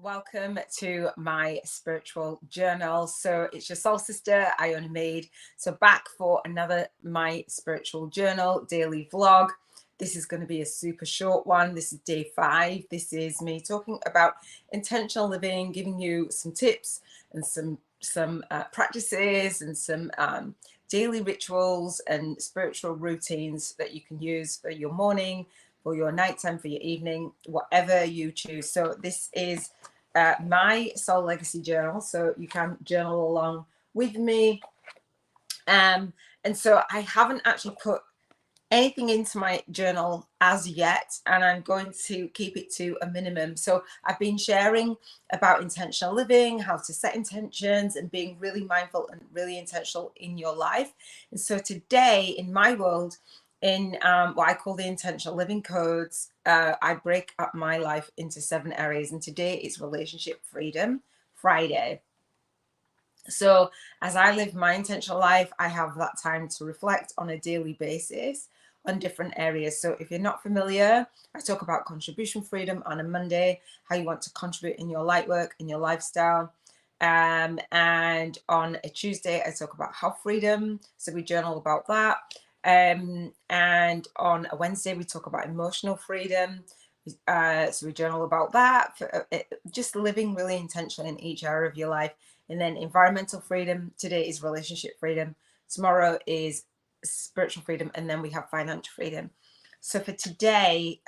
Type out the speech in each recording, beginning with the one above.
Welcome to my spiritual journal. So it's your soul sister, Iona Made. So back for another My Spiritual Journal daily vlog. This is going to be a super short one. This is day 5. This is me talking about intentional living, giving you some tips and some practices and some daily rituals and spiritual routines that you can use for your morning, for your nighttime, for your evening, whatever you choose. So this is my Soul Legacy journal, so you can journal along with me. And so I haven't actually put anything into my journal as yet, and I'm going to keep it to a minimum. So I've been sharing about intentional living, how to set intentions, and being really mindful and really intentional in your life. And so today, in my world, in what I call the intentional living codes, I break up my life into 7 areas, and today it's relationship freedom Friday. So as I live my intentional life, I have that time to reflect on a daily basis on different areas. So if you're not familiar, I talk about contribution freedom on a Monday, how you want to contribute in your light work, in your lifestyle. And on a Tuesday, I talk about health freedom. So we journal about that. And on a Wednesday, we talk about emotional freedom. So we journal about that, for just living really intentionally in each area of your life. And then environmental freedom. Today is relationship freedom. Tomorrow is spiritual freedom. And then we have financial freedom. So for today,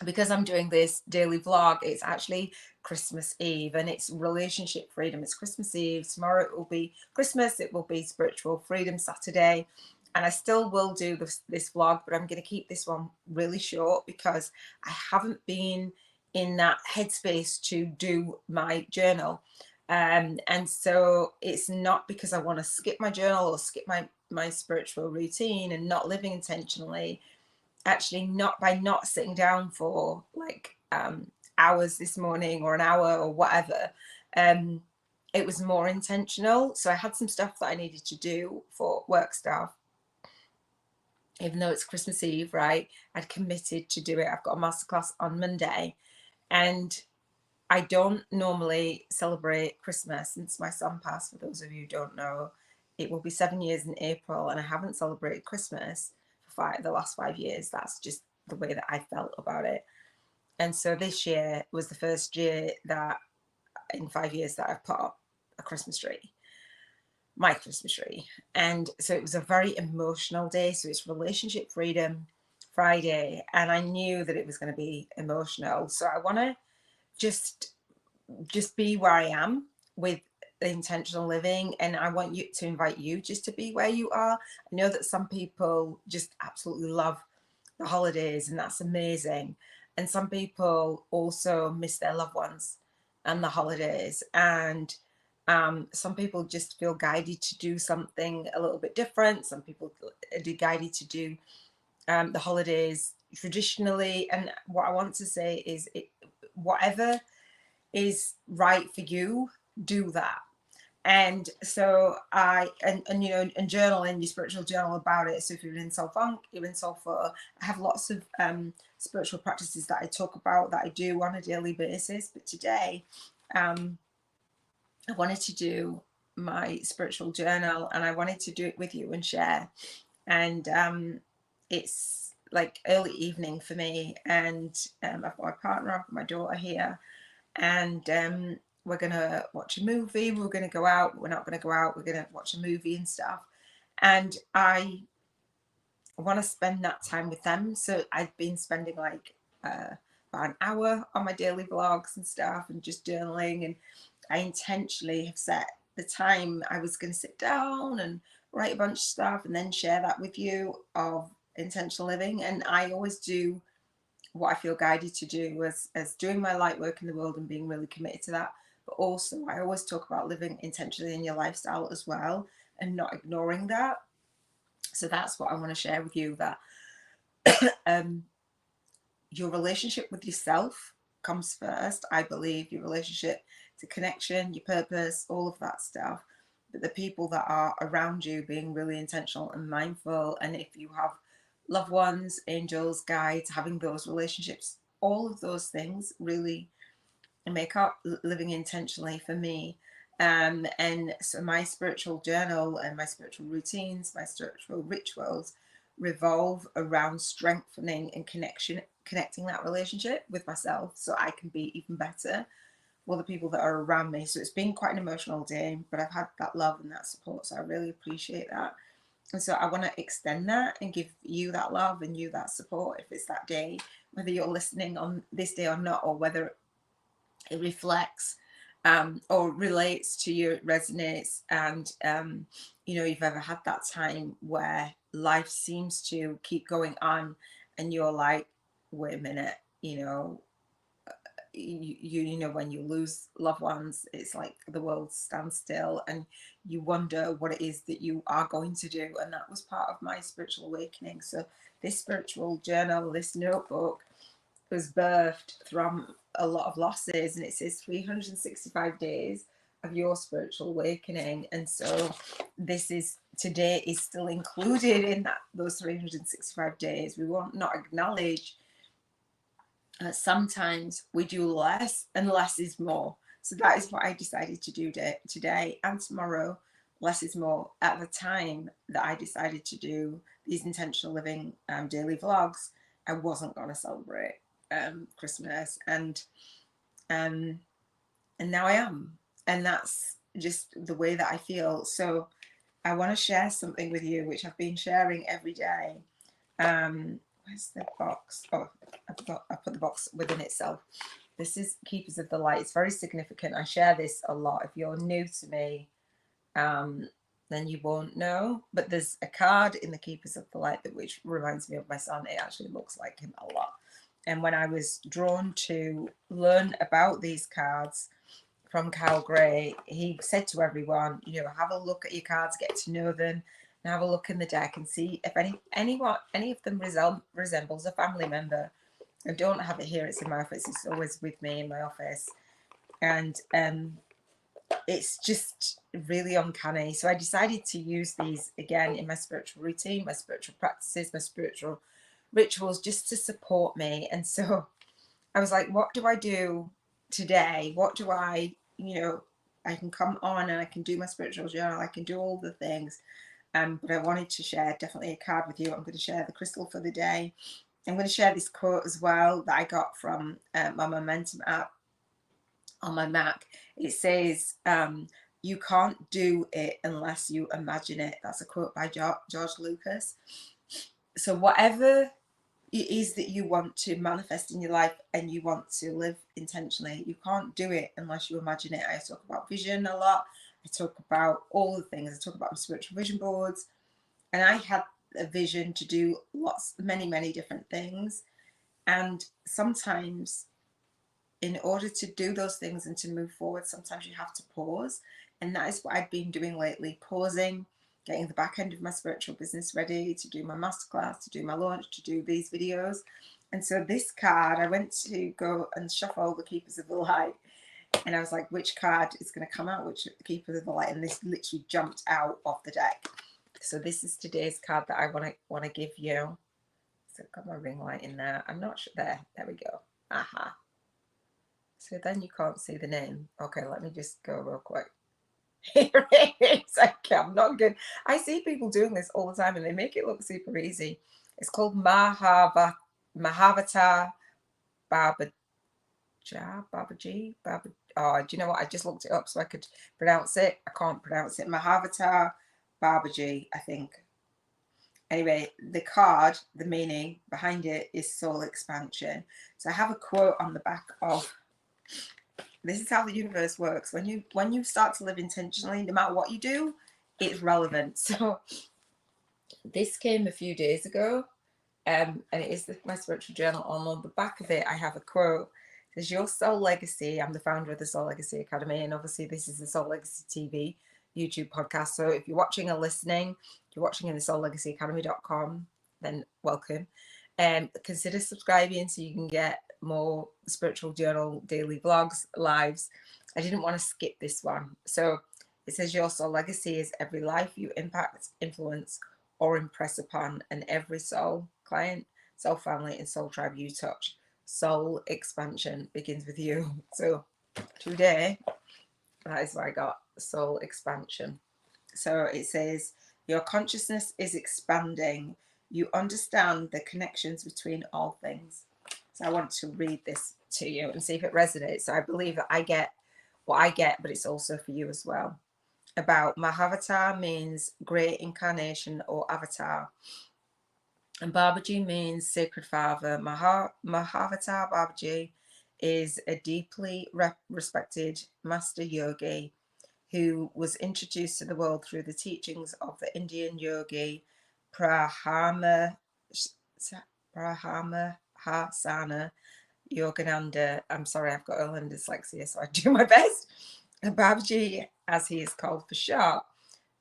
because I'm doing this daily vlog, it's actually Christmas Eve and it's relationship freedom. It's Christmas Eve. Tomorrow it will be Christmas. It will be spiritual freedom Saturday. And I still will do this vlog, but I'm going to keep this one really short because I haven't been in that headspace to do my journal. And so it's not because I want to skip my journal or skip my spiritual routine and not living intentionally. Actually, not by not sitting down for like hours this morning or an hour or whatever. It was more intentional. So I had some stuff that I needed to do for work stuff. Even though it's Christmas Eve, right? I'd committed to do it. I've got a masterclass on Monday, and I don't normally celebrate Christmas since my son passed. For those of you who don't know, it will be 7 years in April, and I haven't celebrated Christmas for the last 5 years. That's just the way that I felt about it. And so this year was the first year that in 5 years that I've put up a Christmas tree, my Christmas tree. And so it was a very emotional day. So it's relationship freedom Friday, and I knew that it was going to be emotional. So I want to just be where I am with the intentional living, and I want you to invite you just to be where you are. I know that some people just absolutely love the holidays, and that's amazing, and some people also miss their loved ones and the holidays, and some people just feel guided to do something a little bit different. Some people are guided to do the holidays traditionally, and what I want to say is whatever is right for you, do that. And so you know, and journal in your spiritual journal about it. So if you're in soul funk, you're in soul flow. I have lots of spiritual practices that I talk about that I do on a daily basis, but today I wanted to do my spiritual journal, and I wanted to do it with you and share. And it's like early evening for me, and I've got my partner, I've got my daughter here, and we're gonna watch a movie. We're gonna go out. We're not gonna go out. We're gonna watch a movie and stuff. And I want to spend that time with them. So I've been spending like about an hour on my daily vlogs and stuff, and just journaling. And I intentionally have set the time I was going to sit down and write a bunch of stuff and then share that with you of intentional living. And I always do what I feel guided to do as doing my light work in the world and being really committed to that. But also I always talk about living intentionally in your lifestyle as well and not ignoring that. So that's what I want to share with you, that your relationship with yourself comes first. I believe your relationship to connection, your purpose, all of that stuff. But the people that are around you, being really intentional and mindful. And if you have loved ones, angels, guides, having those relationships, all of those things really and make up living intentionally for me. And so my spiritual journal and my spiritual routines, my spiritual rituals revolve around strengthening and connecting that relationship with myself so I can be even better with the people that are around me. So it's been quite an emotional day, but I've had that love and that support, so I really appreciate that. And so I want to extend that and give you that love and you that support if it's that day, whether you're listening on this day or not, or whether it reflects or relates to you, it resonates, and you know, you've ever had that time where life seems to keep going on and you're like, wait a minute, you know, you know, when you lose loved ones, it's like the world stands still and you wonder what it is that you are going to do. And that was part of my spiritual awakening. So this spiritual journal, this notebook, was birthed from a lot of losses, and it says 365 days of your spiritual awakening. And so this is today is still included in that, those 365 days. We won't not acknowledge sometimes we do less, and less is more. So that is what I decided to do today and tomorrow. Less is more. At the time that I decided to do these intentional living daily vlogs, I wasn't going to celebrate Christmas, and now I am, and that's just the way that I feel. So I want to share something with you, which I've been sharing every day. Where's the box? Oh, I put the box within itself. This is Keepers of the Light. It's very significant. I share this a lot. If you're new to me, then you won't know. But there's a card in the Keepers of the Light that which reminds me of my son. It actually looks like him a lot. And when I was drawn to learn about these cards from Carl Gray, he said to everyone, you know, have a look at your cards, get to know them, and have a look in the deck and see if any of them resembles a family member. I don't have it here, it's in my office, it's always with me in my office. And it's just really uncanny. So I decided to use these again in my spiritual routine, my spiritual practices, my spiritual rituals, just to support me. And so I was like, what do I do today? What do I, you know, I can come on and I can do my spiritual journal, I can do all the things. But I wanted to share definitely a card with you. I'm going to share the crystal for the day. I'm going to share this quote as well that I got from my Momentum app on my Mac. It says, you can't do it unless you imagine it. That's a quote by George Lucas. So whatever it is that you want to manifest in your life and you want to live intentionally, you can't do it unless you imagine it. I talk about vision a lot. I talk about all the things. I talk about my spiritual vision boards. And I had a vision to do many different things. And sometimes in order to do those things and to move forward, sometimes you have to pause. And that is what I've been doing lately, pausing, getting the back end of my spiritual business ready to do my masterclass, to do my launch, to do these videos. And so this card, I went to go and shuffle the Keepers of the Light. And I was like, which card is going to come out, which Keepers of the Light? And this literally jumped out of the deck. So this is today's card that I want to give you. So I've got my ring light in there. I'm not sure. There we go. Aha. So then you can't see the name. Okay, let me just go real quick. Here it is. Okay, I'm not good. I see people doing this all the time and they make it look super easy. It's called Mahavatar Babaji. Oh, do you know what? I just looked it up so I could pronounce it. I can't pronounce it. Mahavatar Babaji, I think. Anyway, the card, the meaning behind it is soul expansion. So I have a quote on the back of, this is how the universe works. When you start to live intentionally, no matter what you do, it's relevant. So this came a few days ago, and it is my spiritual journal. On the back of it, I have a quote. It says, your soul legacy. I'm the founder of the Soul Legacy Academy, and obviously this is the SoulLegacyTV YouTube podcast. So if you're watching or listening, if you're watching in the SoulLegacyAcademy.com, then welcome. Consider subscribing so you can get more spiritual journal daily vlogs, lives. I didn't want to skip this one. So it says, your soul legacy is every life you impact, influence, or impress upon, and every soul, client, soul family, and soul tribe you touch. Soul expansion begins with you. So today, that is where I got soul expansion. So it says, your consciousness is expanding. You understand the connections between all things. So I want to read this to you and see if it resonates. So I believe that I get what I get, but it's also for you as well. About Mahavatar means great incarnation or avatar. And Babaji means sacred father. Mahavatar Babaji is a deeply respected master yogi who was introduced to the world through the teachings of the Indian yogi Prahamahasana Yogananda. I'm sorry, I've got Erland dyslexia, so I do my best. Babaji, as he is called for short,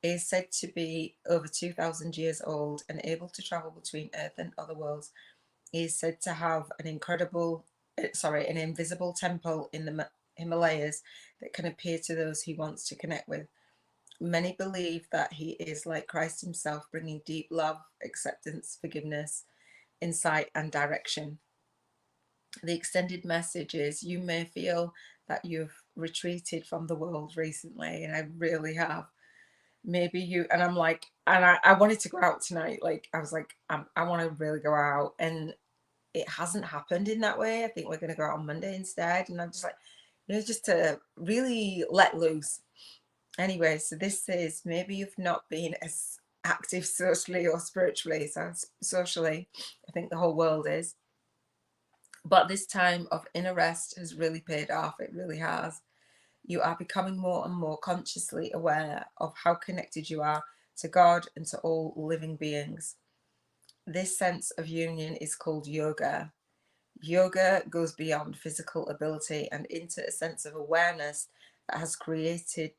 is said to be over 2,000 years old and able to travel between Earth and other worlds. He is said to have an invisible temple in the Himalayas that can appear to those he wants to connect with. Many believe that he is like Christ himself, bringing deep love, acceptance, forgiveness, insight, and direction. The extended message is, you may feel that you've retreated from the world recently, and I really have. Maybe you, and I'm like, and I wanted to go out tonight. Like, I was like, I want to really go out, and it hasn't happened in that way. I think we're going to go out on Monday instead. And I'm just like, just to really let loose. Anyway, so this says, maybe you've not been as active socially or spiritually. So socially, I think the whole world is. But this time of inner rest has really paid off. It really has. You are becoming more and more consciously aware of how connected you are to God and to all living beings. This sense of union is called yoga. Yoga goes beyond physical ability and into a sense of awareness that has created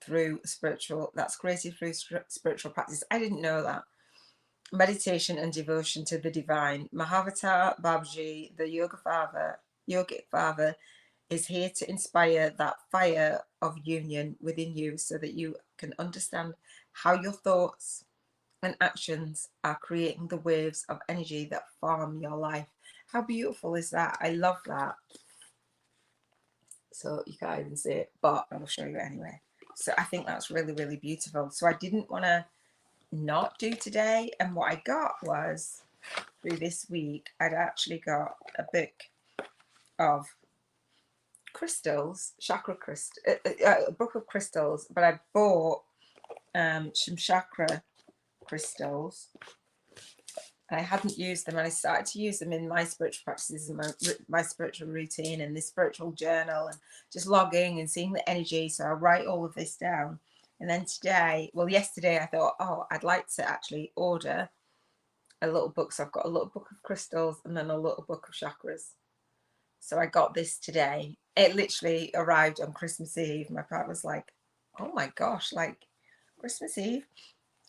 through spiritual practice. I didn't know that. Meditation and devotion to the divine. Mahavatar Babaji, the yogic father, is here to inspire that fire of union within you so that you can understand how your thoughts and actions are creating the waves of energy that form your life. How beautiful is that? I love that. So you can't even see it, but I'll show you anyway. So I think that's really, really beautiful. So I didn't want to not do today. And what I got was, through this week, I'd actually got a book of crystals, a book of crystals, but I bought some chakra crystals. I hadn't used them, and I started to use them in my spiritual practices and my spiritual routine and this spiritual journal, and just logging and seeing the energy. So I write all of this down. And then yesterday I thought, oh, I'd like to actually order a little book. So I've got a little book of crystals and then a little book of chakras. So I got this today. It literally arrived on Christmas Eve. My partner was like, oh my gosh, like Christmas Eve.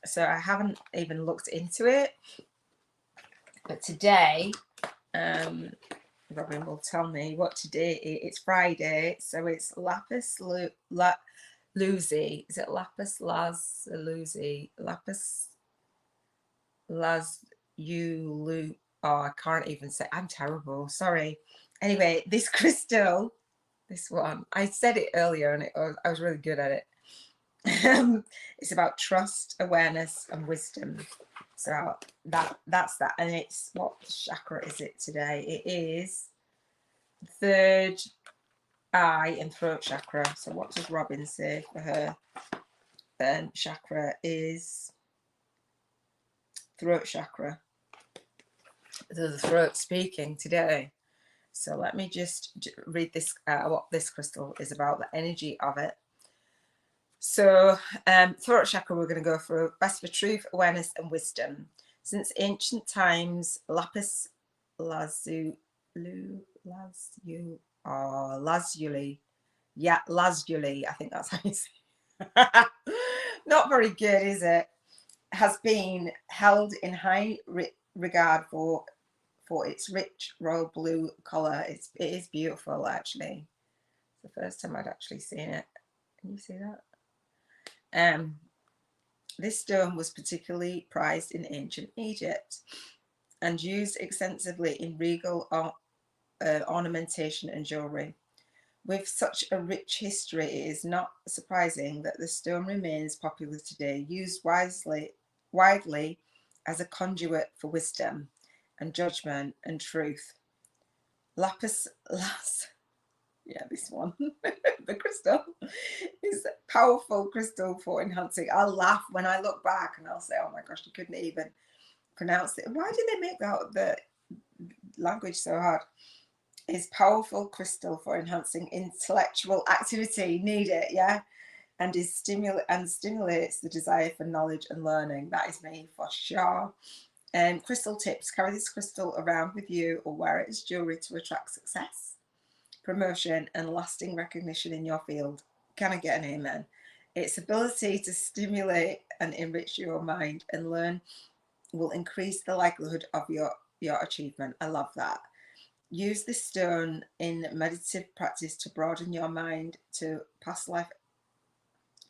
So I haven't even looked into it. But today, Robin will tell me what today is. It's Friday, so it's lapis lazuli. Is it lapis lazuli? Lapis lazuli. Oh, I can't even say. I'm terrible. Sorry. Anyway, this crystal, this one, I said it earlier, and I was really good at it. It's about trust, awareness, and wisdom. So that's that. And it's, what chakra is it today? It is third eye and throat chakra. So what does Robin say for her chakra is throat chakra? The throat speaking today. So let me just read this, what this crystal is about, the energy of it. So throat chakra, we're going to go for best for truth, awareness, and wisdom. Since ancient times, lapis lazuli, I think that's how you say it. Not very good, is it? Has been held in high regard for its rich royal blue colour. It is beautiful, actually. It's the first time I'd actually seen it. Can you see that? This stone was particularly prized in ancient Egypt and used extensively in regal ornamentation and jewellery. With such a rich history, it is not surprising that the stone remains popular today, used widely as a conduit for wisdom and judgment and truth. Lapis yeah, this one, the crystal is a powerful crystal for enhancing. I'll laugh when I look back and I'll say, oh my gosh, you couldn't even pronounce it. Why did they make the language so hard? Is powerful crystal for enhancing intellectual activity. Need it, yeah? And stimulates the desire for knowledge and learning. That is me for sure. Crystal tips: carry this crystal around with you or wear it as jewelry to attract success, promotion, and lasting recognition in your field. Can I get an amen? Its ability to stimulate and enrich your mind and learn will increase the likelihood of your achievement. I love that. Use this stone in meditative practice to broaden your mind to past life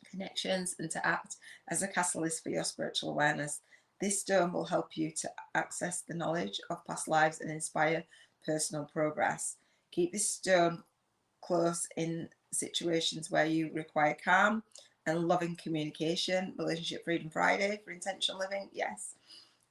connections and to act as a catalyst for your spiritual awareness. This stone will help you to access the knowledge of past lives and inspire personal progress. Keep this stone close in situations where you require calm and loving communication. Relationship Freedom Friday for intentional living, yes.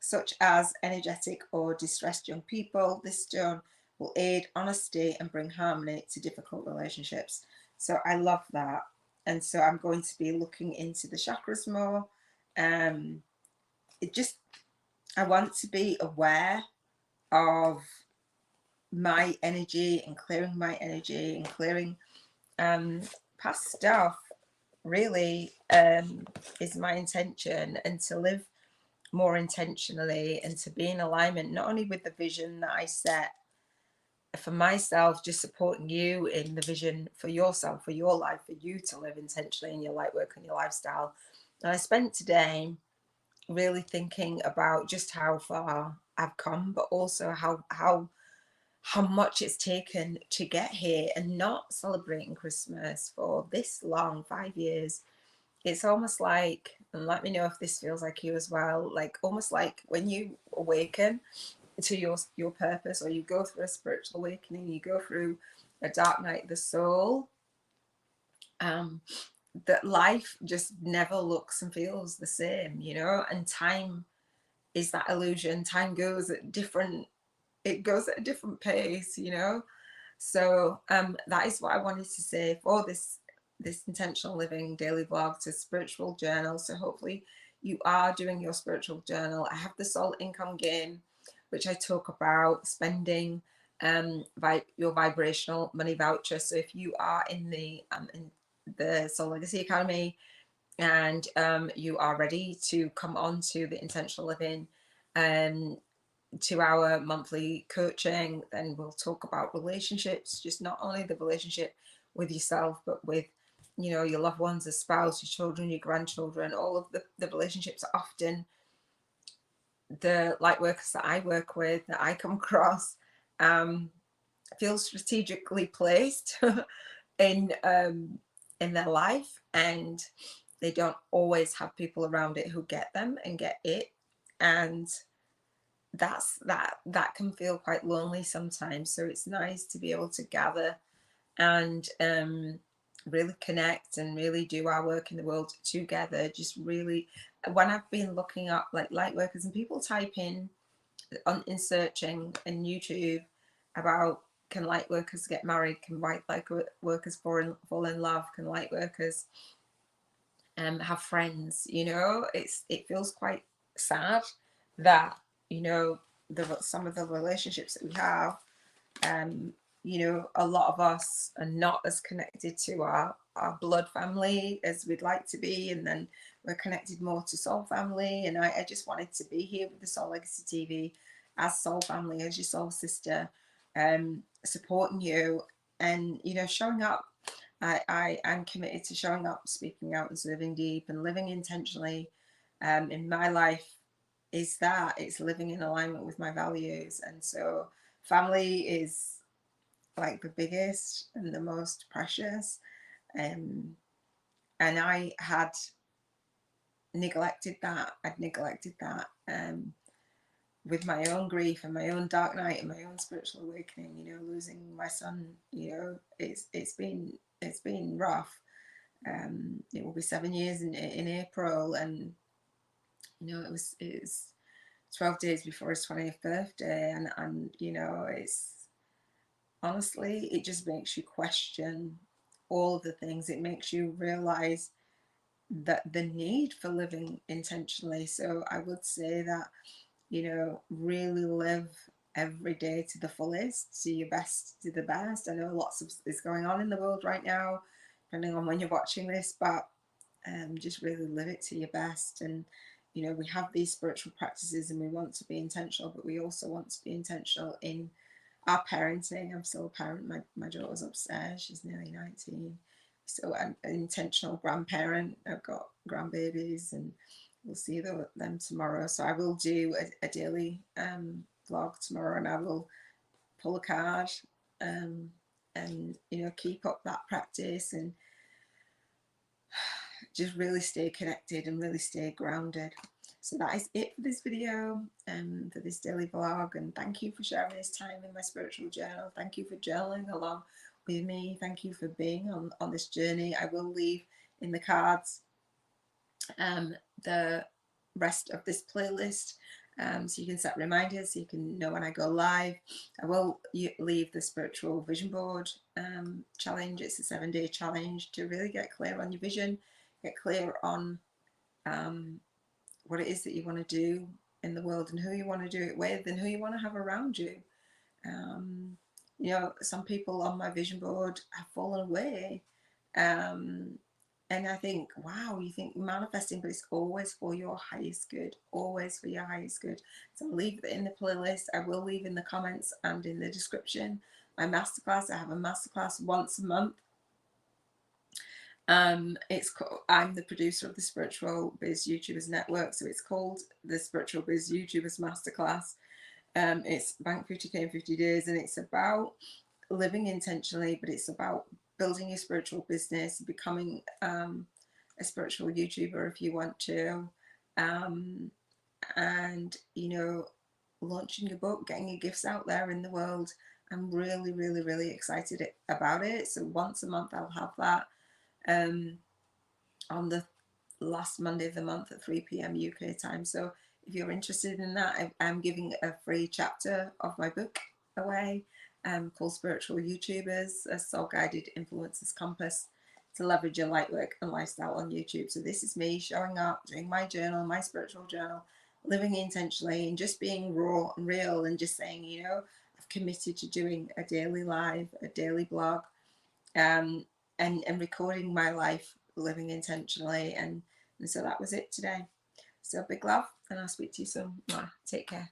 Such as energetic or distressed young people, this stone will aid honesty and bring harmony to difficult relationships. So I love that. And so I'm going to be looking into the chakras more. I want to be aware of my energy and clearing my energy and clearing past stuff, really, is my intention, and to live more intentionally and to be in alignment not only with the vision that I set for myself, just supporting you in the vision for yourself, for your life, for you to live intentionally in your light work and your lifestyle. And I spent today really thinking about just how far I've come, but also how much it's taken to get here, and not celebrating Christmas for this long, 5 years. It's almost like, and let me know if this feels like you as well, like almost like when you awaken to your purpose, or you go through a spiritual awakening, you go through a dark night of the soul, that life just never looks and feels the same, you know. And time is that illusion. Time goes at a different pace, you know. So that is what I wanted to say for this intentional living daily vlog, to spiritual journal. So hopefully you are doing your spiritual journal. I have the soul income game, which I talk about spending your vibrational money voucher. So if you are in the Soul Legacy Academy and you are ready to come on to the intentional living 2-hour monthly coaching, then we'll talk about relationships, just not only the relationship with yourself, but with, you know, your loved ones, a spouse, your children, your grandchildren. All of the relationships are often the light workers that I work with, that I come across, feel strategically placed in their life, and they don't always have people around it who get them and get it. And that can feel quite lonely sometimes. So it's nice to be able to gather and really connect and really do our work in the world together. Just really, when I've been looking up like light workers, and people type in searching in YouTube about, can light workers get married, can light workers fall in love, can light workers have friends, you know, it feels quite sad that, you know, some of the relationships that we have, you know, a lot of us are not as connected to our blood family as we'd like to be, and then we're connected more to soul family. And I just wanted to be here with the Soul Legacy TV as soul family, as your soul sister, supporting you and, you know, showing up. I am committed to showing up, speaking out, and serving deep, and living intentionally in my life. Is that it's living in alignment with my values. And so family is like the biggest and the most precious, and I had neglected that. with my own grief and my own dark night and my own spiritual awakening, you know, losing my son, you know, it's been rough. It will be 7 years in April, and you know, it was 12 days before his 20th birthday, and you know, it's honestly, it just makes you question all of the things. It makes you realize that the need for living intentionally. So I would say that, you know, really live every day to the fullest, do your best, do the best. I know lots of is going on in the world right now, depending on when you're watching this, but just really live it to your best. And you know, we have these spiritual practices and we want to be intentional, but we also want to be intentional in our parenting. I'm still a parent. My daughter's upstairs, she's nearly 19. So I'm an intentional grandparent. I've got grandbabies and we'll see them tomorrow. So I will do a daily vlog tomorrow, and I will pull a card and you know, keep up that practice and just really stay connected and really stay grounded. So that is it for this video and for this daily vlog, and thank you for sharing this time in my spiritual journal. Thank you for journaling along with me. Thank you for being on this journey. I will leave in the cards the rest of this playlist, so you can set reminders so you can know when I go live. I will leave the spiritual vision board challenge. It's a 7-day challenge to really get clear on your vision, get clear on what it is that you want to do in the world and who you want to do it with and who you want to have around you. You know, some people on my vision board have fallen away. And I think, wow, you think manifesting, but it's always for your highest good, always for your highest good. So I'll leave it in the playlist. I will leave in the comments and in the description my masterclass. I have a masterclass once a month. It's called, I'm the producer of the Spiritual Biz YouTubers Network, so it's called the Spiritual Biz YouTubers Masterclass. It's Bank 50K in 50 days, and it's about living intentionally, but it's about building your spiritual business, becoming a spiritual YouTuber if you want to, and you know, launching your book, getting your gifts out there in the world. I'm really, really, really excited about it. So once a month I'll have that on the last Monday of the month at 3 p.m. UK time. So if you're interested in that, I'm giving a free chapter of my book away called Spiritual YouTubers, a soul-guided influencers compass to leverage your light work and lifestyle on YouTube. So this is me showing up, doing my journal, my spiritual journal, living intentionally and just being raw and real and just saying, you know, I've committed to doing a daily live, a daily blog, and recording my life living intentionally. And so that was it today. So big love, and I'll speak to you soon. Take care.